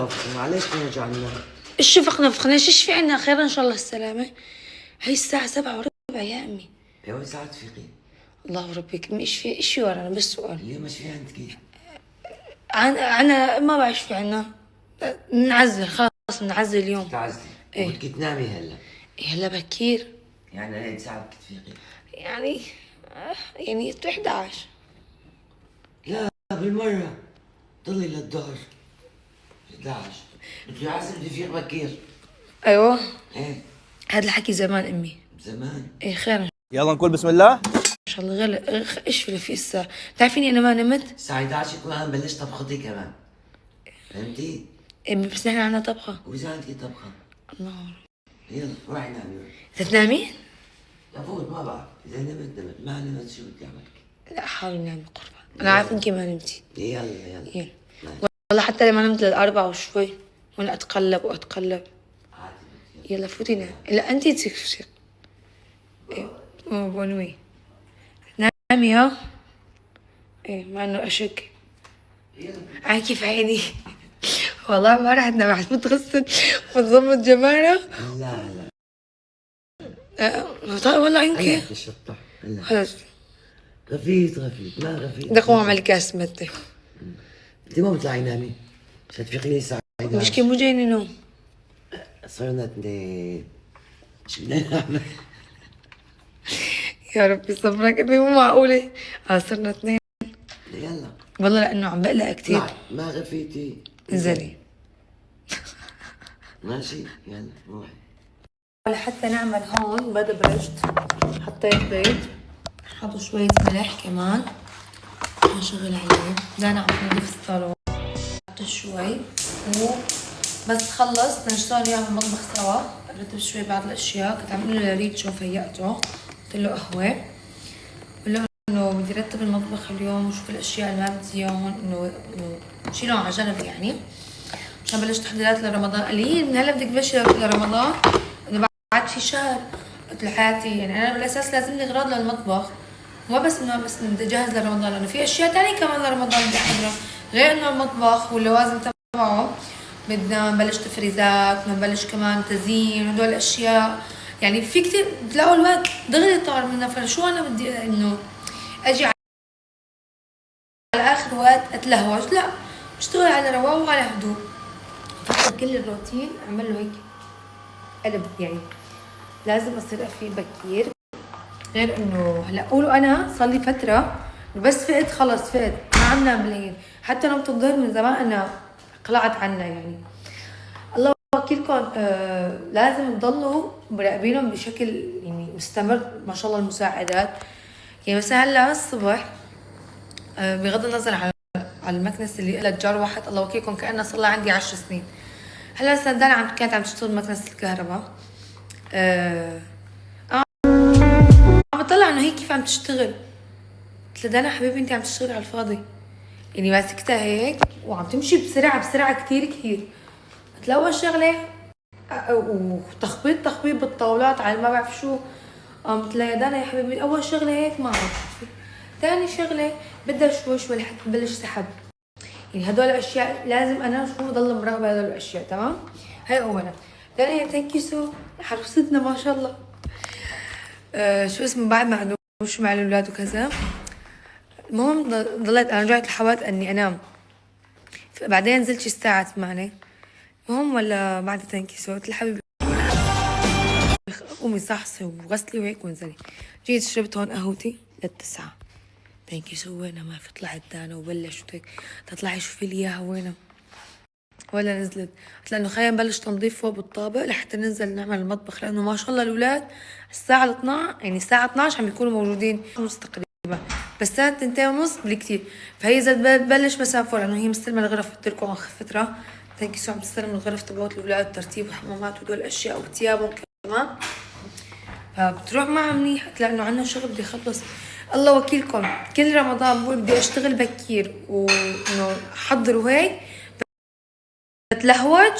نفخ؟ معلش نرجع لنا. ايش شفق نفخنا؟ ايش في عنا؟ خير ان شاء الله السلامة. هي الساعة 7:15 يا امي. ايوه ساعة تفيقي. الله ربك امي، ايش في ورانا؟ بس سؤال. ليه مش في عندك؟ عنا ما بعرف في عنا. نعزل خلاص، نعزل اليوم. تعزلي؟ ايه. وبدك تنامي هلا؟ إيه هلا بكير. يعني هي ساعة بدك تفيقي؟ يعني 11. لا بالمرة ضلي للظهر 11. بدي عازم بدي فيق بكير. ايوه ايه هذا الحكي زمان امي. زمان. ايه خير ان يلا نقول بسم الله. شاء الله. غير ايش في الساعة؟ تعرفيني انا ما نمت. الساعة 11 يكون انا بلشت طبختي كمان. فهمتي؟ امي بس نحن عنا طبخة. واذا عندك طبخة؟ الله. يلا روحي نامي. تتنامين؟ لفوت ما بعرف، اذا نمت نمت، ما نمت شو بدي اعمل؟ لا حاولي نامي قربان، انا عارفه انك ما نمتي. يلا يلا. يلا. والله حتى لما نمت لل4 وشوي وانا اتقلب واتقلب. عادي. يلا فوتي نام. لا انتي تفشق. ايه بونوي. نامي ها. ايه مع انه اشك. عن كيف عيني. والله ما راح تنام، راح تغسل وتظبط جمالها. لا طيب والله عينك. هلا تشطح هلا. خلاص غفيت ما غفيت. بدي اقوم اعمل كاس متى. انت ما بتطلعي نامي عشان تفيقي لي الساعة 11. مشكلة مو جايني نوم. صرنا 2. شو بدنا نعمل؟ يا ربي صبرك امي، مو معقولة. صرنا 2. يلا والله لانه عم بقلق كتير. طلعي ما غفيتي. انزلي. ماشي يلا روحي. لحتى نعمل هون بيض برشت. حطيت بيض، حطوا شوية ملح كمان. هنشغل عليه. دانا عم تنظف الصالون. حط شوي بس خلص نشتغل وياه بالمطبخ سوا. رتب شوي بعض الاشياء. كنت عم له لريد شو فيقته، قلت له قهوة. قلت له انه بدي رتب المطبخ اليوم وشوف الاشياء اللي ما بدي اياهم، انه شيلهم على جنب يعني عشان بلش تحضيرات لرمضان. قال لي من هلا بدك تبلشي لرمضان؟ انه بعد في شهر. قلت له حياتي يعني انا بالاساس لازمني اغراض للمطبخ، مو بس انه بدي اجهز لرمضان، لانه في اشياء تانية كمان لرمضان بدي احضرها غير انه المطبخ واللوازم تبعه. بدنا نبلش تفريزات، بدنا نبلش كمان تزيين وهدول الاشياء. يعني في كثير بتلاقوا الوقت دغري طار منا. فشو انا بدي انه اجي على اخر وقت اتلهوج؟ لا، بشتغل على رواق وعلى هدوء. فحط كل الروتين اعمل له هيك قلب. يعني لازم اصير افيق بكير. غير انه هلا قولوا انا صار لي فتره بس فقت خلص فقت ما عم نام بالليل. حتى نومة الظهر من زمان انا قلعت عنها. يعني الله وكيلكم لازم تضلوا مراقبينهم بشكل يعني مستمر. ما شاء الله المساعدات. يعني مثلا هلا الصبح بغض النظر على المكنسه اللي لها جار واحد، الله وكيلكم كانها صار لها عندي 10 سنين. هلا سندانة كانت عم تشتغل مكنسه الكهرباء. عم بطلع انه هي كيف عم تشتغل. قلت لها دانا حبيبي انت عم تشتغلي على الفاضي. يعني ماسكتها هيك وعم تمشي بسرعه كثير. قلت لها اول شغله وتخبيط بالطاولات على ما بعرف شو. قلت لها يا دانا يا حبيبي اول شغله هيك ما عرفت. ثاني شغله بدها شوي لحتى تبلش سحب. يعني هدول الاشياء لازم انا شو ضل مراقبه هدول الاشياء. تمام. هاي اولا. ثانيا ثانك يو سو حرصتنا ما شاء الله. شو اسمه بعد ما شو مع الاولاد وكذا. المهم ضليت انا رجعت لحاولت اني انام. بعدين نزلت شي الساعه 8. المهم ولا بعد ثانك يو سو قلت لحبيبي قومي صحصي وغسلي وهيك وانزلي. جيت شربت هون قهوتي لل9. ثانك يو سو وينها؟ ما في. طلعت دانا وبلشت هيك تطلعي شوفي لي اياها وينها ولا نزلت. قلت لانه خلينا نبلش تنظيف فوق بالطابق لحتى ننزل نعمل المطبخ، لانه ما شاء الله الاولاد الساعه 12 يعني الساعه 12 عم يكونوا موجودين نص تقريبا. بس ساعه 2:30 بالكثير. فهي اذا ببلش مسافه فوق لانه هي مستلمه الغرف. قلت لكم اخر فتره ثانك يو سو عم تستلم الغرف تبعت الاولاد ترتيب وحمامات وهدول الاشياء وثيابهم كمان. فبتروح معها منيح لانه عندنا شغل بدي اخلص. الله وكيلكم كل رمضان بقول بدي اشتغل بكير وانه احضر وهيك بتلهوج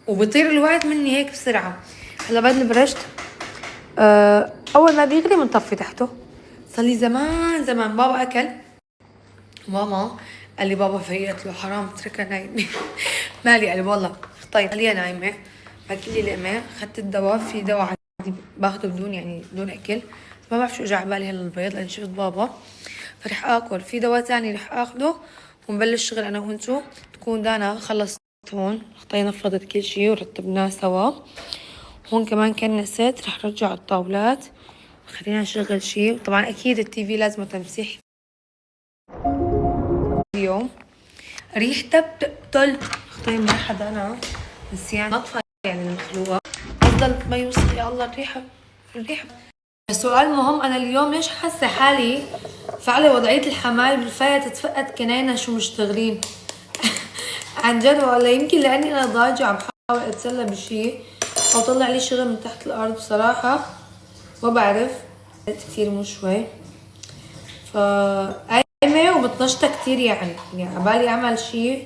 وبطير الوقت مني هيك بسرعه. هلا بعد برشت اول ما بيغلي بنطفي تحته. صار لي زمان بابا اكل ماما قال لي بابا فيقت له حرام اتركها نايمة. مالي؟ قال لي والله طيب خليها نايمة. باكل لي لقمة، اخذت الدواء، في دواء عادي باخده بدون يعني بدون اكل، ما بعرف شو اجى على بالي هلا البيض لاني شفت بابا، فرح اكل. في دواء تاني رح اخده ونبلش شغل انا وانتو. تكون دانا خلصت هون، خطينا فضت كل شي ورتبناه سوا. هون كمان كنست، رح رجع الطاولات، خلينا نشغل شي. طبعا اكيد التي في لازم تمسيح اليوم. ريحتها بتقتل. خطير ما حدا انا نسيان نطفى يعني المخلوقة، افضل ما يوصل. يا الله الريحة الريحة. سؤال مهم، انا اليوم ليش حاسة حالي فعلي وضعية الحمال بالفاية تتفقد كناينا شو مشتغلين. عن جد، ولا يمكن لاني انا ضايجة عم بحاول اتسلى بشي او طلع لي شغل من تحت الارض بصراحة ما بعرف. كتير مو شوي، قايمة ومتنشطة كتير يعني عبالي اعمل شي